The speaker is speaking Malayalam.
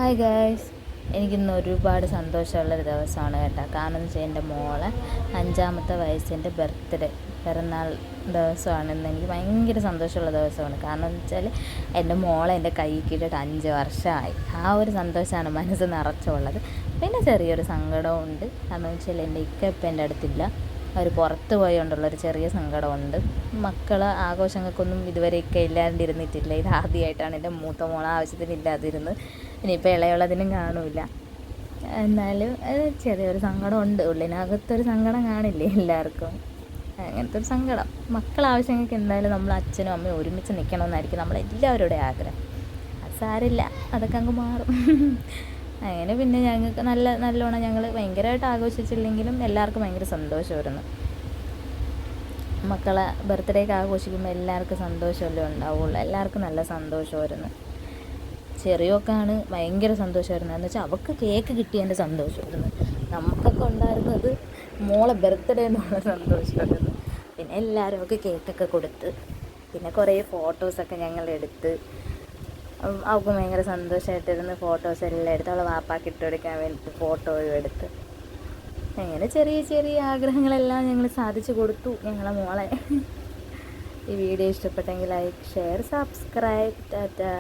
ഹായ് ഗായ്സ്, എനിക്കിന്ന് ഒരുപാട് സന്തോഷമുള്ളൊരു ദിവസമാണ് കേട്ടോ. കാരണം എന്ന് വെച്ചാൽ എൻ്റെ മോളെ 5ാമത്തെ വയസ്സിൻ്റെ പിറന്നാൾ ദിവസമാണെന്ന് എനിക്ക് ഭയങ്കര സന്തോഷമുള്ള ദിവസമാണ്. കാരണം എന്ന് വെച്ചാൽ എൻ്റെ മോളെ എൻ്റെ കൈ കിട്ടിയിട്ട് 5 വർഷമായി. ആ ഒരു സന്തോഷമാണ് മനസ്സ് നിറച്ചുള്ളത്. പിന്നെ ചെറിയൊരു സങ്കടവും ഉണ്ട്. കാരണം എന്ന് വെച്ചാൽ എൻ്റെ ഇപ്പം എൻ്റെ അടുത്തില്ല, അവർ പുറത്ത് പോയതുകൊണ്ടുള്ളൊരു ചെറിയ സങ്കടമുണ്ട്. മക്കൾ ആഘോഷങ്ങൾക്കൊന്നും ഇതുവരെയൊക്കെ ഇല്ലാണ്ടിരുന്നിട്ടില്ല. ഇത് ആദ്യമായിട്ടാണ് എൻ്റെ മൂത്ത മോളെ ആവശ്യത്തിന് ഇല്ലാതിരുന്നത്. ഇനിയിപ്പോൾ ഇളയുള്ളതിനും കാണില്ല. എന്നാലും ചെറിയൊരു സങ്കടമുണ്ട്. ഉള്ളിനകത്തൊരു സങ്കടം കാണില്ലേ എല്ലാവർക്കും, അങ്ങനത്തെ ഒരു സങ്കടം. മക്കൾ ആവശ്യങ്ങൾക്ക് എന്തായാലും നമ്മൾ അച്ഛനും അമ്മയും ഒരുമിച്ച് നിൽക്കണമെന്നായിരിക്കും നമ്മളെല്ലാവരുടെ ആഗ്രഹം. അത് സാരില്ല, അതൊക്കെ അങ്ങ് മാറും. അങ്ങനെ പിന്നെ ഞങ്ങൾക്ക് നല്ലോണം ഞങ്ങൾ ഭയങ്കരമായിട്ട് ആഘോഷിച്ചില്ലെങ്കിലും എല്ലാവർക്കും ഭയങ്കര സന്തോഷമായിരുന്നു. മക്കളെ ബർത്ത്ഡേക്ക് ആഘോഷിക്കുമ്പോൾ എല്ലാവർക്കും സന്തോഷമല്ലേ ഉണ്ടാവുള്ളൂ. എല്ലാവർക്കും നല്ല സന്തോഷമായിരുന്നു. ചെറിയൊക്കെയാണ് ഭയങ്കര സന്തോഷമായിരുന്നു. എന്ന് വെച്ചാൽ അവൾക്ക് കേക്ക് കിട്ടിയതിൻ്റെ സന്തോഷമായിരുന്നു. നമുക്കൊക്കെ ഉണ്ടായിരുന്നത് മോളെ ബർത്ത്ഡേ എന്നുള്ള സന്തോഷമായിരുന്നു. പിന്നെ എല്ലാവരും അവൾക്ക് കേക്കൊക്കെ കൊടുത്ത്, പിന്നെ കുറേ ഫോട്ടോസൊക്കെ ഞങ്ങൾ എടുത്ത്, അവൾക്ക് ഭയങ്കര സന്തോഷമായിട്ടിരുന്ന് ഫോട്ടോസ് എല്ലാം എടുത്ത് അവളെ വാപ്പാക്ക് ഇട്ട് കൊടുക്കാൻ വേണ്ടിയിട്ട് ഫോട്ടോയും എടുത്ത്, അങ്ങനെ ചെറിയ ചെറിയ ആഗ്രഹങ്ങളെല്ലാം ഞങ്ങൾ സാധിച്ചു കൊടുത്തു ഞങ്ങളെ മോളെ. ഈ വീഡിയോ ഇഷ്ടപ്പെട്ടെങ്കിൽ ലൈക്ക്, ഷെയർ, സബ്സ്ക്രൈബ്. ടാറ്റാ.